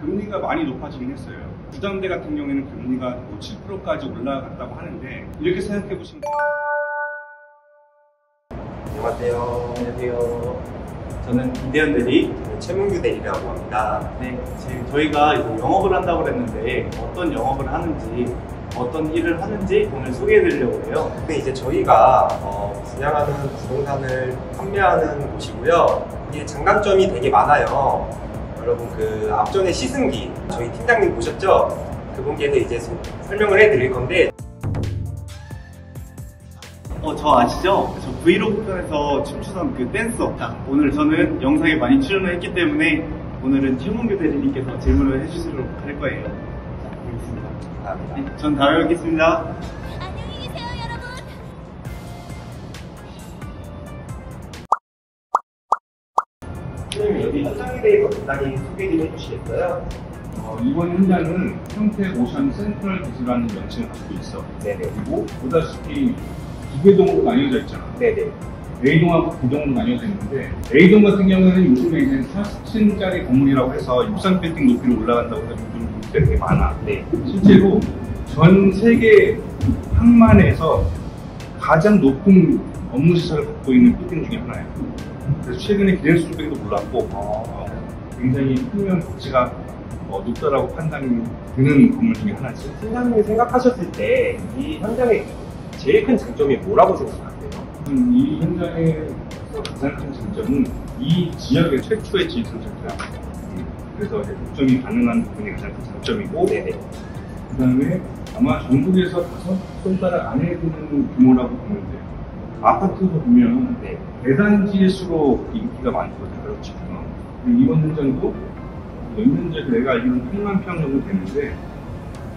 금리가 많이 높아지긴 했어요. 부담대 같은 경우에는 금리가 뭐 7%까지 올라갔다고 하는데 이렇게 생각해 보시면 돼요. 안녕하세요. 안녕하세요. 저는 이대현 대리, 최문규 대리라고 합니다. 네, 지금 저희가 이제 영업을 한다고 그랬는데 어떤 영업을 하는지, 어떤 일을 하는지 오늘 소개해 드리려고 해요. 근데 이제 저희가 분양하는 부동산을 판매하는 곳이고요. 이게 장단점이 되게 많아요. 여러분 그 앞전에 시승기 저희 팀장님 보셨죠? 그분께서 이제 설명을 해드릴 건데 저 아시죠? 저 브이로그에서 춤추던 그 댄서. 자, 오늘 저는 영상에 많이 출연을 했기 때문에 오늘은 최문규 대리님께서 질문을 해주시도록 할 거예요. 자, 알겠습니다. 감사합니다. 네, 전 다음에 뵙겠습니다. 안녕히 계세요, 여러분. 선생님 여기 현장에 대해서 간단히 소개 좀 해주시겠어요? 이번 현장은 평택 오션 센트럴 기지라는 명칭을 가지고 있어. 네네. 그리고 보다시피 두 개 동으로 나뉘어져 있잖아. 네네. A동하고 B동으로 나뉘어져 있는데 A동 같은 경우에는 요즘에 이제 40층짜리 건물이라고 해서 63빌딩 높이로 올라간다고 해서 요즘 높이가 되게 많아. 네. 실제로 전 세계 항만에서 가장 높은 업무 시설을 갖고 있는 빌딩 중에 하나예요. 그래서 최근에 기네스 쪽에도 올랐고 굉장히 평면 가치가 높다라고 판단이 드는 건물 중에 하나지. 팀장님이 생각하셨을 때 이 현장의 제일 큰 장점이 뭐라고 생각하세요? 이 현장에서 가장 큰 장점은 이 지역의 최초의 지식선정자. 그래서 이제 독점이 가능한 부분이 가장 큰 장점이고, 네네. 그 다음에 아마 전국에서 5손가락 안에 드는 규모라고 보면 돼요. 아파트도 보면 네. 대단지일수록 인기가 많거든요. 그렇죠. 그리고 이번 현장도 연면적 내가 알기로는 8만 평 정도 되는데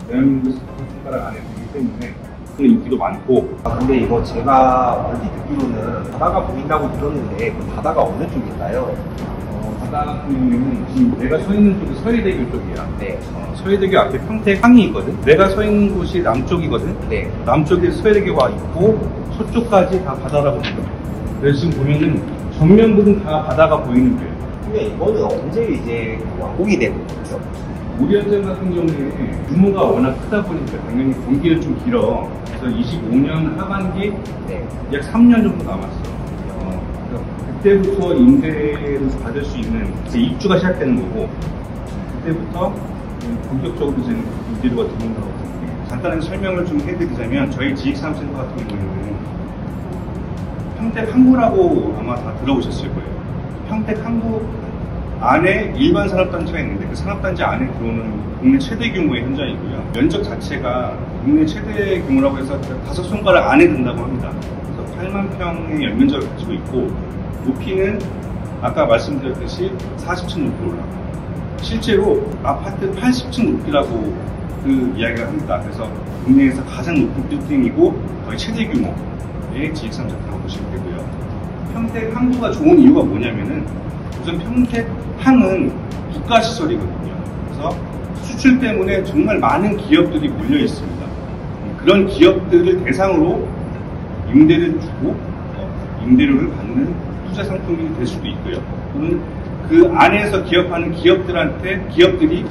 대한민국에서 5손가락 안에 들기 때문에 인기도 많고. 근데 이거 제가 얼핏 듣기로는 바다가 보인다고 들었는데 그 바다가 어느 쪽인가요? 바다 같은 경우에는 지금 내가 서 있는 쪽이 서해대교 쪽이야. 네. 서해대교 앞에 평택 항이 있거든. 내가 서 있는 곳이 남쪽이거든. 네. 남쪽에 서해대교가 있고 서쪽까지 다 바다라고 보면 돼. 그래서 지금 보면은 전면부는 다 바다가 보이는 거예요. 근데 이거는 언제 이제 완공이 되는 거죠? 우리 현장 같은 경우에 규모가 워낙 크다 보니까 당연히 공기는 좀 길어. 그래서 25년 하반기 네. 약 3년 정도 남았어. 그래서 그때부터 임대를 받을 수 있는 이제 입주가 시작되는 거고, 그때부터 본격적으로 이제 임대료가 들어온다고 생각해요. 간단한 설명을 좀 해드리자면 저희 지식산업센터 같은 경우에는 평택 항구라고 아마 다 들어보셨을 거예요. 평택 항구 안에 일반 산업단지가 있는데 그 산업단지 안에 들어오는 국내 최대 규모의 현장이고요. 면적 자체가 국내 최대 규모라고 해서 5손가락 안에 든다고 합니다. 그래서 8만 평의 연면적을 가지고 있고, 높이는 아까 말씀드렸듯이 40층 높이로 올라가요. 실제로 아파트 80층 높이라고 그 이야기를 합니다. 그래서 국내에서 가장 높은 빌딩이고 거의 최대 규모의 지식산업센터라고 보시면 되고요. 평택 항구가 좋은 이유가 뭐냐면은 우선 평택 항은 국가시설이거든요. 그래서 수출 때문에 정말 많은 기업들이 몰려 있습니다. 그런 기업들을 대상으로 임대를 주고 임대료를 받는 투자 상품이 될 수도 있고요. 또는 그 안에서 기업하는 기업들이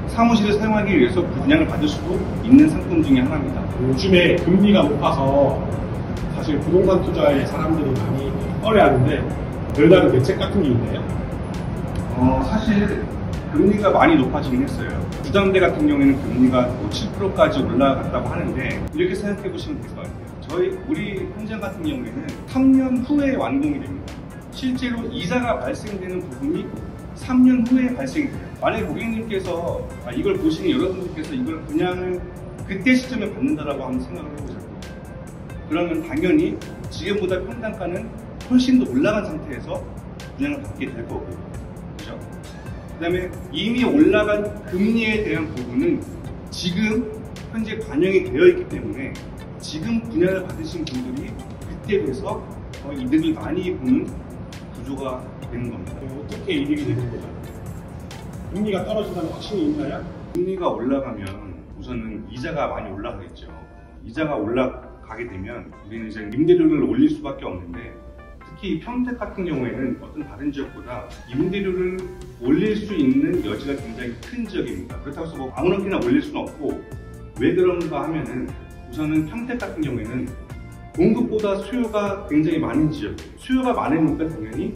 사무실을 사용하기 위해서 분양을 받을 수도 있는 상품 중에 하나입니다. 요즘에 금리가 높아서 사실 부동산 투자에 사람들이 많이 꺼려하는데 별다른 대책 같은 게 있나요? 사실 금리가 많이 높아지긴 했어요. 부담대 같은 경우에는 금리가 뭐 7%까지 올라갔다고 하는데 이렇게 생각해 보시면 될 것 같아요. 우리 현장 같은 경우에는 3년 후에 완공이 됩니다. 실제로 이자가 발생되는 부분이 3년 후에 발생이 돼요. 만약에 고객님께서 이걸 보시는 여러분들께서 이걸 분양을 그때 시점에 받는다라고 한번 생각을 해보자고요. 그러면 당연히 지금보다 평당가는 훨씬 더 올라간 상태에서 분양을 받게 될 거고요. 그렇죠? 그 다음에 이미 올라간 금리에 대한 부분은 지금 현재 반영이 되어 있기 때문에 지금 분양을 받으신 분들이 그때 돼서 이득을 많이 보는 구조가 되는 겁니다. 어떻게 이득이 되는 거죠? 금리가 떨어진다는 확신이 있나요? 금리가 올라가면 우선은 이자가 많이 올라가겠죠. 이자가 올라가게 되면 우리는 이제 임대료를 올릴 수밖에 없는데, 특히 특히 평택 같은 경우에는 어떤 다른 지역보다 임대료를 올릴 수 있는 여지가 굉장히 큰 지역입니다. 그렇다고 해서 뭐 아무렇게나 올릴 수는 없고, 왜 그런가 하면은 우선은 평택 같은 경우에는 공급보다 수요가 굉장히 많은 지역, 수요가 많으니까 당연히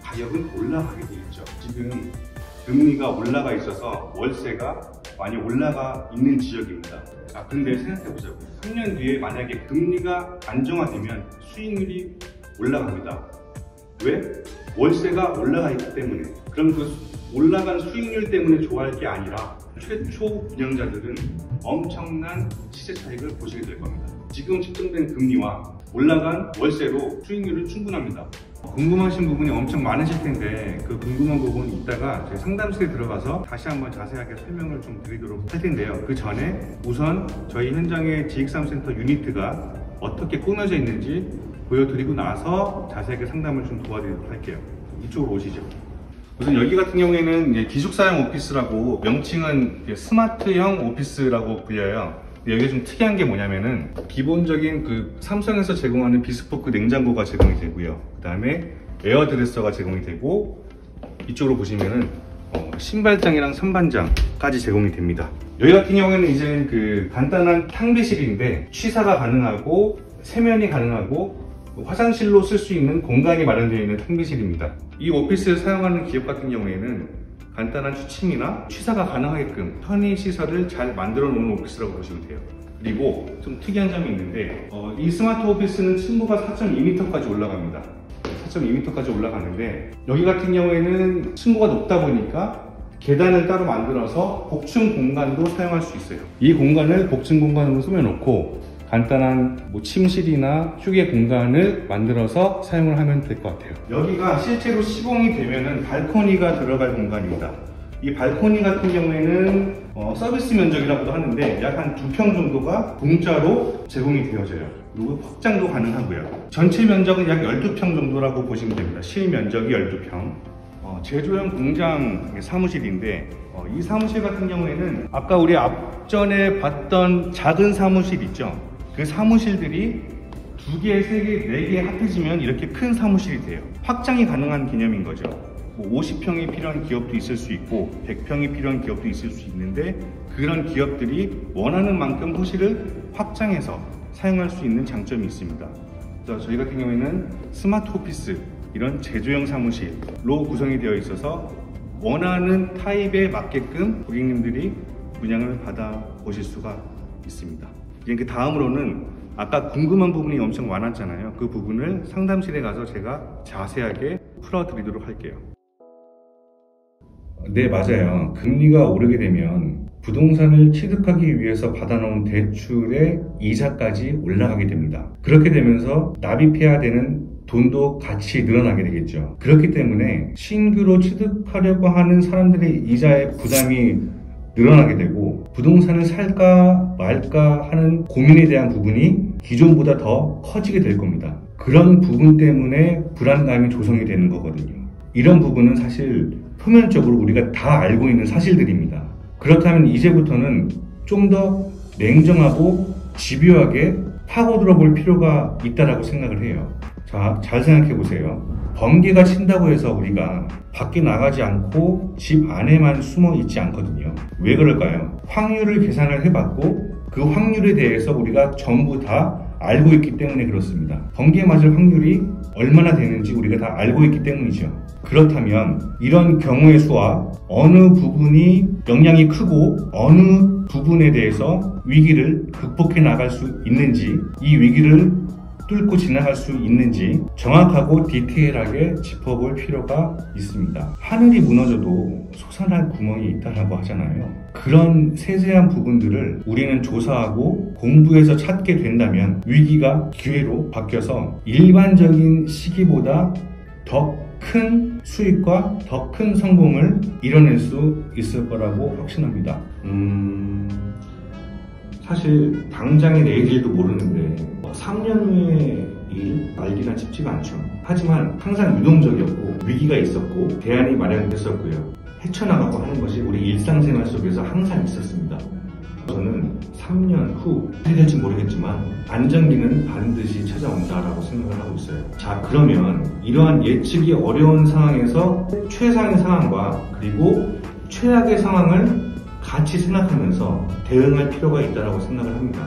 가격은 올라가게 되겠죠. 지금 금리가 올라가 있어서 월세가 많이 올라가 있는 지역입니다. 그런데 생각해보자고요. 3년 뒤에 만약에 금리가 안정화되면 수익률이 올라갑니다. 왜? 월세가 올라가 있기 때문에. 그럼 그 올라간 수익률 때문에 좋아할 게 아니라 최초 분양자들은 엄청난 시세 차익을 보시게 될 겁니다. 지금 책정된 금리와 올라간 월세로 수익률은 충분합니다. 궁금하신 부분이 엄청 많으실 텐데 그 궁금한 부분 이따가 저희 상담실에 들어가서 다시 한번 자세하게 설명을 좀 드리도록 할 텐데요. 그 전에 우선 저희 현장의 GX3센터 유니트가 어떻게 꾸며져 있는지 보여드리고 나서 자세하게 상담을 좀 도와드리도록 할게요. 이쪽으로 오시죠. 우선 여기 같은 경우에는 기숙사형 오피스라고, 명칭은 스마트형 오피스라고 불려요. 여기 좀 특이한 게 뭐냐면은 기본적인 그 삼성에서 제공하는 비스포크 냉장고가 제공이 되고요. 그 다음에 에어드레서가 제공이 되고, 이쪽으로 보시면은 신발장이랑 선반장까지 제공이 됩니다. 여기 같은 경우에는 이제 그 간단한 탕비실인데 취사가 가능하고 세면이 가능하고 화장실로 쓸 수 있는 공간이 마련되어 있는 탕비실입니다. 이 오피스를 사용하는 기업 같은 경우에는 간단한 취침이나 취사가 가능하게끔 편의 시설을 잘 만들어 놓은 오피스라고 보시면 돼요. 그리고 좀 특이한 점이 있는데 이 스마트 오피스는 층고가 4.2m까지 올라갑니다. 4.2m까지 올라가는데 여기 같은 경우에는 층고가 높다 보니까 계단을 따로 만들어서 복층 공간도 사용할 수 있어요. 이 공간을 복층 공간으로 꾸며놓고 간단한 침실이나 휴게 공간을 만들어서 사용을 하면 될 것 같아요. 여기가 실제로 시공이 되면은 발코니가 들어갈 공간입니다. 이 발코니 같은 경우에는 서비스 면적이라고도 하는데 약 한 2평 정도가 공짜로 제공이 되어져요. 그리고 확장도 가능하고요. 전체 면적은 약 12평 정도라고 보시면 됩니다. 실면적이 12평. 제조형 공장 사무실인데 이 사무실 같은 경우에는 아까 우리 앞전에 봤던 작은 사무실 있죠? 그 사무실들이 2개, 3개, 4개 합해지면 이렇게 큰 사무실이 돼요. 확장이 가능한 개념인 거죠. 50평이 필요한 기업도 있을 수 있고 100평이 필요한 기업도 있을 수 있는데 그런 기업들이 원하는 만큼 호실을 확장해서 사용할 수 있는 장점이 있습니다. 그래서 저희 같은 경우에는 스마트 오피스, 이런 제조형 사무실로 구성이 되어 있어서 원하는 타입에 맞게끔 고객님들이 분양을 받아보실 수가 있습니다. 이제 그 다음으로는 아까 궁금한 부분이 엄청 많았잖아요. 그 부분을 상담실에 가서 제가 자세하게 풀어드리도록 할게요. 네, 맞아요. 금리가 오르게 되면 부동산을 취득하기 위해서 받아놓은 대출의 이자까지 올라가게 됩니다. 그렇게 되면서 납입해야 되는 돈도 같이 늘어나게 되겠죠. 그렇기 때문에 신규로 취득하려고 하는 사람들의 이자의 부담이 늘어나게 되고 부동산을 살까 말까 하는 고민에 대한 부분이 기존보다 더 커지게 될 겁니다. 그런 부분 때문에 불안감이 조성이 되는 거거든요. 이런 부분은 사실 표면적으로 우리가 다 알고 있는 사실들입니다. 그렇다면 이제부터는 좀 더 냉정하고 집요하게 파고들어 볼 필요가 있다고 생각을 해요. 자, 잘 생각해 보세요. 번개가 친다고 해서 우리가 밖에 나가지 않고 집 안에만 숨어 있지 않거든요. 왜 그럴까요? 확률을 계산을 해봤고 그 확률에 대해서 우리가 전부 다 알고 있기 때문에 그렇습니다. 번개 맞을 확률이 얼마나 되는지 우리가 다 알고 있기 때문이죠. 그렇다면 이런 경우의 수와 어느 부분이 영향이 크고 어느 부분에 대해서 위기를 극복해 나갈 수 있는지, 이 위기를 뚫고 지나갈 수 있는지 정확하고 디테일하게 짚어볼 필요가 있습니다. 하늘이 무너져도 솟아날 구멍이 있다고 하잖아요. 그런 세세한 부분들을 우리는 조사하고 공부해서 찾게 된다면 위기가 기회로 바뀌어서 일반적인 시기보다 더 큰 수익과 더 큰 성공을 이뤄낼 수 있을 거라고 확신합니다. 사실 당장의 내일도 모르는데 3년 후의 일 알기란 쉽지가 않죠. 하지만 항상 유동적이었고 위기가 있었고 대안이 마련됐었고요. 헤쳐나가고 하는 것이 우리 일상생활 속에서 항상 있었습니다. 저는 3년 후 어떻게 될지 모르겠지만 안정기는 반드시 찾아온다라고 생각을 하고 있어요. 자, 그러면 이러한 예측이 어려운 상황에서 최상의 상황과 그리고 최악의 상황을 같이 생각하면서 대응할 필요가 있다고 생각을 합니다.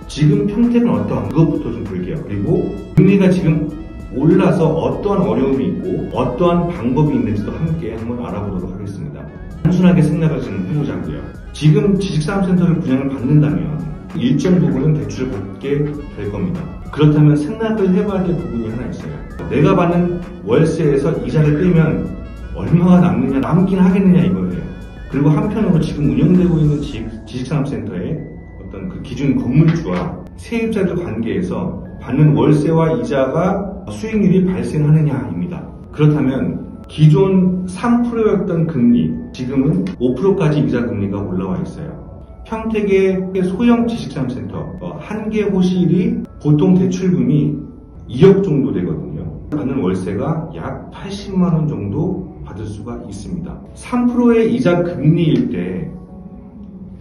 지금 평택은 어떠한 그것부터 좀 볼게요. 그리고 금리가 지금 올라서 어떠한 어려움이 있고 어떠한 방법이 있는지도 함께 한번 알아보도록 하겠습니다. 단순하게 생각을 좀 해보자고요. 지금 지식산업센터를 분양을 받는다면 일정 부분은 대출을 받게 될 겁니다. 그렇다면 생각을 해봐야 될 부분이 하나 있어요. 내가 받는 월세에서 이자를 빼면 얼마가 남느냐, 남긴 하겠느냐 이거예요. 그리고 한편으로 지금 운영되고 있는 지식산업센터의 어떤 그 기준 건물주와 세입자들 관계에서 받는 월세와 이자가 수익률이 발생하느냐입니다. 그렇다면 기존 3%였던 금리, 지금은 5%까지 이자 금리가 올라와 있어요. 평택의 소형 지식산업센터 한 개 호실이 보통 대출금이 2억 정도 되거든요. 받는 월세가 약 80만 원 정도 받을 수가 있습니다. 3%의 이자 금리일 때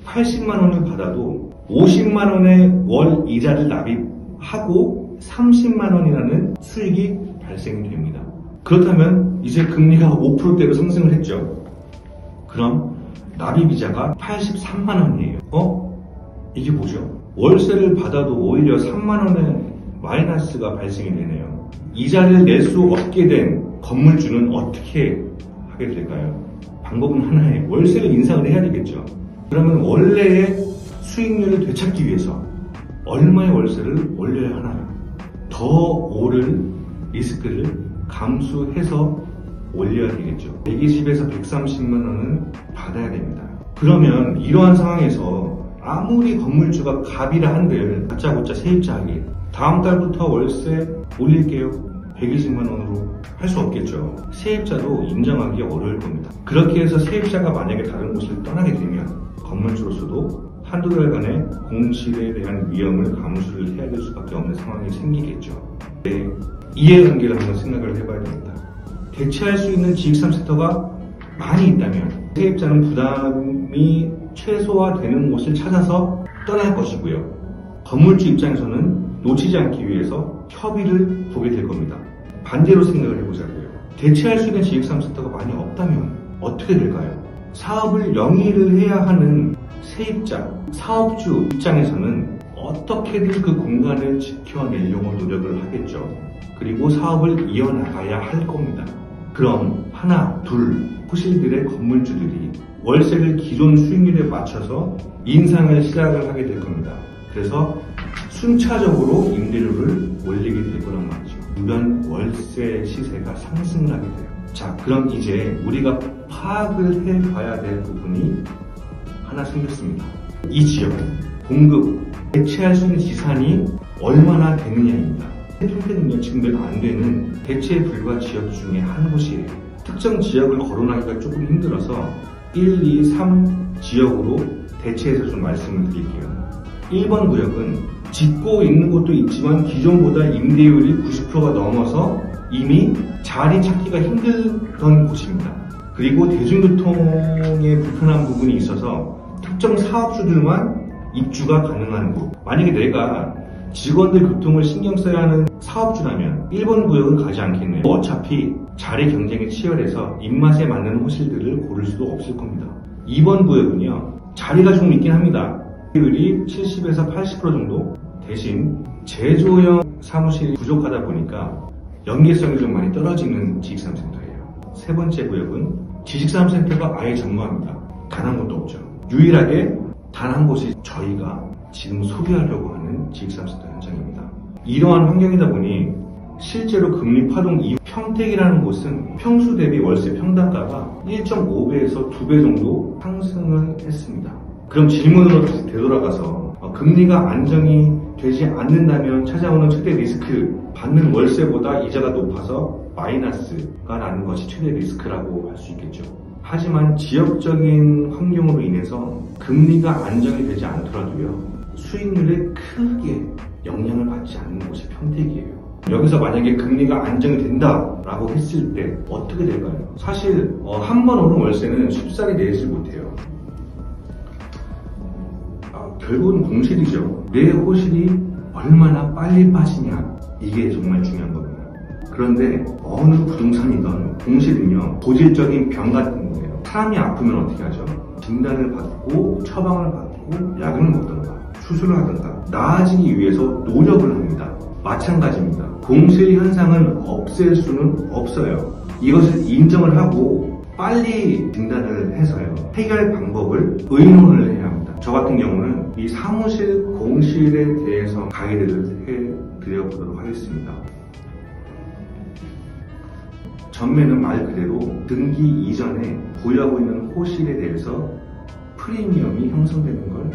80만 원을 받아도 50만 원의 월 이자를 납입하고 30만 원이라는 수익이 발생이 됩니다. 그렇다면 이제 금리가 5%대로 상승을 했죠. 그럼 납입이자가 83만 원이에요. 이게 뭐죠? 월세를 받아도 오히려 3만 원의 마이너스가 발생이 되네요. 이자를 낼 수 없게 된 건물주는 어떻게 하게 될까요? 방법은 하나예요. 월세를 인상을 해야 되겠죠. 그러면 원래의 수익률을 되찾기 위해서 얼마의 월세를 올려야 하나요? 더 오를 리스크를 감수해서 올려야 되겠죠. 120에서 130만 원은 받아야 됩니다. 그러면 이러한 상황에서 아무리 건물주가 갑이라 한들 다짜고짜 세입자에게 다음 달부터 월세 올릴게요 120만 원으로 할 수 없겠죠. 세입자도 인정하기 어려울 겁니다. 그렇게 해서 세입자가 만약에 다른 곳을 떠나게 되면 건물주로서도 한두 달간의 공실에 대한 위험을 감수를 해야 될 수밖에 없는 상황이 생기겠죠. 네, 이해관계를 한번 생각을 해봐야 됩니다. 대체할 수 있는 지식산업센터가 많이 있다면 세입자는 부담이 최소화되는 곳을 찾아서 떠날 것이고요. 건물주 입장에서는 놓치지 않기 위해서 협의를 보게 될 겁니다. 반대로 생각을 해보자고요. 대체할 수 있는 지식산업센터가 많이 없다면 어떻게 될까요? 사업을 영위를 해야 하는 세입자, 사업주 입장에서는 어떻게든 그 공간을 지켜내려고 노력을 하겠죠. 그리고 사업을 이어나가야 할 겁니다. 그럼 하나, 둘 호실들의 건물주들이 월세를 기존 수익률에 맞춰서 인상을 시작을 하게 될 겁니다. 그래서 순차적으로 임대료를 올리게 될 거란 말이죠. 주변 월세 시세가 상승을 하게 돼요. 자, 그럼 이제 우리가 파악을 해봐야 될 부분이 하나 생겼습니다. 이 지역 공급, 대체할 수 있는 지산이 얼마나 되느냐입니다. 평택은요, 지금 몇 안 되는 대체 불가 지역 중에 한 곳이에요. 특정 지역을 거론하기가 조금 힘들어서 1, 2, 3 지역으로 대체해서 좀 말씀을 드릴게요. 1번 구역은 짓고 있는 곳도 있지만 기존보다 임대율이 90%가 넘어서 이미 자리 찾기가 힘들던 곳입니다. 그리고 대중교통에 불편한 부분이 있어서 특정 사업주들만 입주가 가능한 곳. 만약에 내가 직원들 교통을 신경 써야 하는 사업주라면 1번 구역은 가지 않겠네요. 어차피 자리 경쟁이 치열해서 입맛에 맞는 호실들을 고를 수도 없을 겁니다. 2번 구역은요, 자리가 좀 있긴 합니다. 비율이 70에서 80% 정도. 대신 제조형 사무실이 부족하다 보니까 연계성이 좀 많이 떨어지는 지식산업센터예요. 세 번째 구역은 지식산업센터가 아예 전무합니다. 단 한 곳도 없죠. 유일하게 단 한 곳이 저희가 지금 소비하려고 하는 지식산업센터 현장입니다. 이러한 환경이다 보니 실제로 금리 파동 이후 평택이라는 곳은 평수 대비 월세 평당가가 1.5배에서 2배 정도 상승을 했습니다. 그럼 질문으로 다시 되돌아가서 금리가 안정이 되지 않는다면 찾아오는 최대 리스크, 받는 월세보다 이자가 높아서 마이너스가 나는 것이 최대 리스크라고 할 수 있겠죠. 하지만 지역적인 환경으로 인해서 금리가 안정이 되지 않더라도요, 수익률에 크게 영향을 받지 않는 곳이 평택이에요. 여기서 만약에 금리가 안정이 된다라고 했을 때 어떻게 될까요? 사실 한 번 오른 월세는 쉽사리 내지 못해요. 결국은 공실이죠. 내 호실이 얼마나 빨리 빠지냐, 이게 정말 중요한 겁니다. 그런데 어느 부동산이든 공실은요, 고질적인 병 같은 거예요. 사람이 아프면 어떻게 하죠? 진단을 받고 처방을 받고 약을 먹든가 수술을 하든가 나아지기 위해서 노력을 합니다. 마찬가지입니다. 공실 현상을 없앨 수는 없어요. 이것을 인정을 하고 빨리 진단을 해서요, 해결 방법을 의논을 해야 합니다. 저 같은 경우는 이 사무실 공실에 대해서 가이드를 해드려보도록 하겠습니다. 전매는 말 그대로 등기 이전에 보유하고 있는 호실에 대해서 프리미엄이 형성되는 걸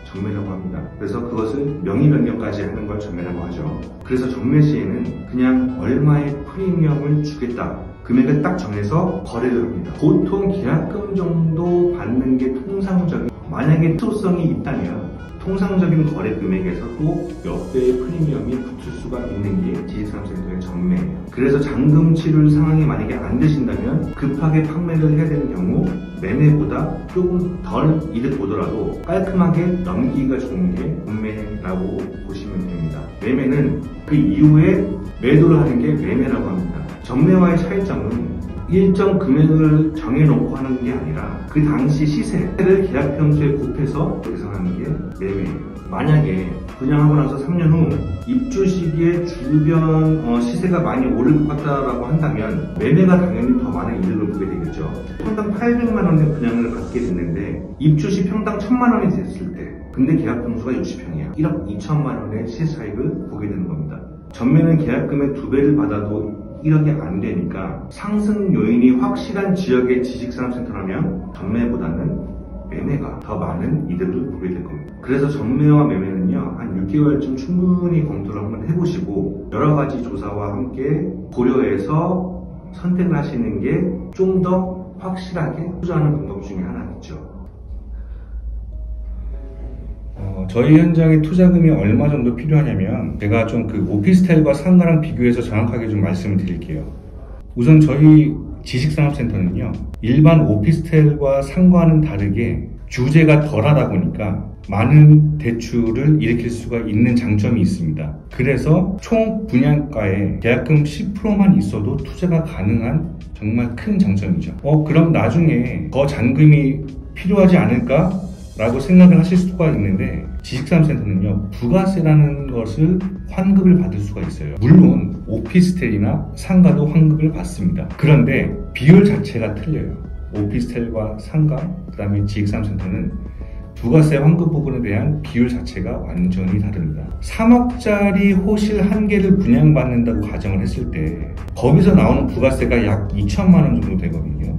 전매라고 합니다. 그래서 그것을 명의 변경까지 하는 걸 전매라고 하죠. 그래서 전매 시에는 그냥 얼마의 프리미엄을 주겠다, 금액을 딱 정해서 거래를 합니다. 보통 계약금 정도 받는 게 통상적인, 만약에 특수성이 있다면 통상적인 거래 금액에서도 몇 배의 프리미엄이 붙을 수가 있는 게 지식산업센터의 전매예요. 그래서 잔금 치를 상황이 만약에 안 되신다면 급하게 판매를 해야 되는 경우 매매보다 조금 덜 이득 보더라도 깔끔하게 넘기기가 좋은 게 전매라고 보시면 됩니다. 매매는 그 이후에 매도를 하는 게 매매라고 합니다. 전매와의 차이점은 일정 금액을 정해놓고 하는 게 아니라 그 당시 시세를 계약 평수에 곱해서 계산하는 게 매매예요. 만약에 분양하고 나서 3년 후 입주 시기에 주변 시세가 많이 오를 것 같다라고 한다면 매매가 당연히 더 많은 이득을 보게 되겠죠. 평당 800만 원의 분양을 받게 됐는데 입주 시 평당 1000만 원이 됐을 때, 근데 계약 평수가 60평이야. 1억 2천만 원의 시세 차익을 보게 되는 겁니다. 전매는 계약금의 2배를 받아도 1억이 안 되니까 상승 요인이 확실한 지역의 지식산업센터라면 전매보다는 매매가 더 많은 이득을 보게 될 겁니다. 그래서 전매와 매매는요, 한 6개월쯤 충분히 검토를 한번 해보시고 여러 가지 조사와 함께 고려해서 선택을 하시는 게 좀 더 확실하게 투자하는 방법 중에 하나겠죠. 저희 현장에 투자금이 얼마 정도 필요하냐면, 제가 좀 그 오피스텔과 상가랑 비교해서 정확하게 좀 말씀을 드릴게요. 우선 저희 지식산업센터는요, 일반 오피스텔과 상가와는 다르게 규제가 덜하다 보니까 많은 대출을 일으킬 수가 있는 장점이 있습니다. 그래서 총 분양가에 계약금 10%만 있어도 투자가 가능한 정말 큰 장점이죠. 그럼 나중에 더 잔금이 필요하지 않을까? 라고 생각을 하실 수가 있는데, 지식산업센터는요, 부가세라는 것을 환급을 받을 수가 있어요. 물론 오피스텔이나 상가도 환급을 받습니다. 그런데 비율 자체가 틀려요. 오피스텔과 상가, 그 다음에 지식산업센터는 부가세 환급 부분에 대한 비율 자체가 완전히 다릅니다. 3억짜리 호실 1개를 분양받는다고 가정을 했을 때 거기서 나오는 부가세가 약 2천만 원 정도 되거든요.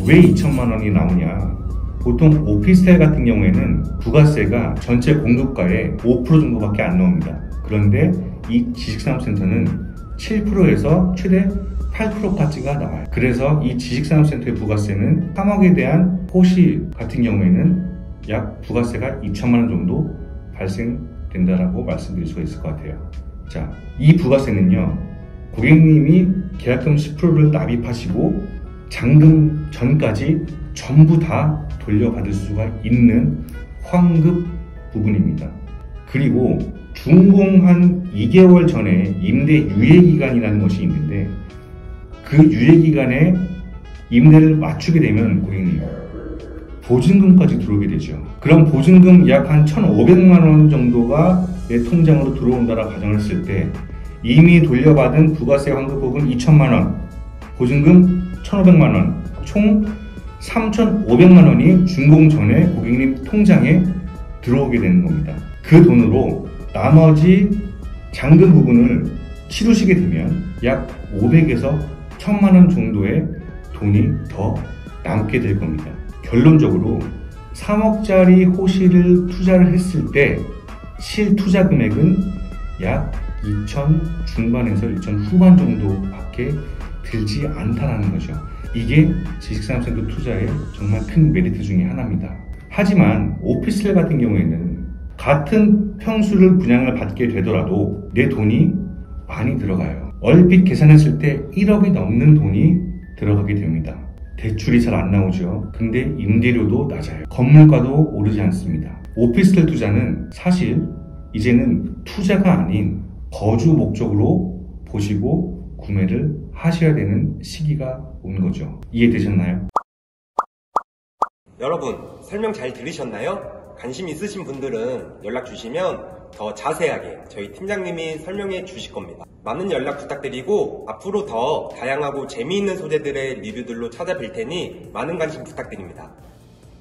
왜 2천만 원이 나오냐? 보통 오피스텔 같은 경우에는 부가세가 전체 공급가의 5% 정도밖에 안 나옵니다. 그런데 이 지식산업센터는 7%에서 최대 8%까지가 나와요. 그래서 이 지식산업센터의 부가세는 3억에 대한 호시 같은 경우에는 약 부가세가 2천만 원 정도 발생된다라고 말씀드릴 수가 있을 것 같아요. 자, 이 부가세는요, 고객님이 계약금 10%를 납입하시고 잔금 전까지 전부 다 돌려받을 수가 있는 환급 부분입니다. 그리고 준공한 2개월 전에 임대 유예기간이라는 것이 있는데, 그 유예기간에 임대를 맞추게 되면 고객님 보증금까지 들어오게 되죠. 그럼 보증금 약 한 1,500만 원 정도가 내 통장으로 들어온다라 가정을 했을 때 이미 돌려받은 부가세 환급 부분 2천만 원, 보증금 1,500만 원, 총 3,500만 원이 준공 전에 고객님 통장에 들어오게 되는 겁니다. 그 돈으로 나머지 잔금 부분을 치르시게 되면 약 500에서 1,000만 원 정도의 돈이 더 남게 될 겁니다. 결론적으로 3억짜리 호실을 투자를 했을 때 실투자 금액은 약 2천 중반에서 2천 후반 정도밖에 들지 않다는 거죠. 이게 지식산업센터 투자의 정말 큰 메리트 중에 하나입니다. 하지만 오피스텔 같은 경우에는 같은 평수를 분양을 받게 되더라도 내 돈이 많이 들어가요. 얼핏 계산했을 때 1억이 넘는 돈이 들어가게 됩니다. 대출이 잘 안 나오죠. 근데 임대료도 낮아요. 건물가도 오르지 않습니다. 오피스텔 투자는 사실 이제는 투자가 아닌 거주 목적으로 보시고 구매를 하셔야 되는 시기가 온 거죠. 이해되셨나요? 여러분, 설명 잘 들으셨나요? 관심 있으신 분들은 연락 주시면 더 자세하게 저희 팀장님이 설명해 주실 겁니다. 많은 연락 부탁드리고 앞으로 더 다양하고 재미있는 소재들의 리뷰들로 찾아뵐 테니 많은 관심 부탁드립니다.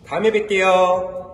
다음에 뵐게요.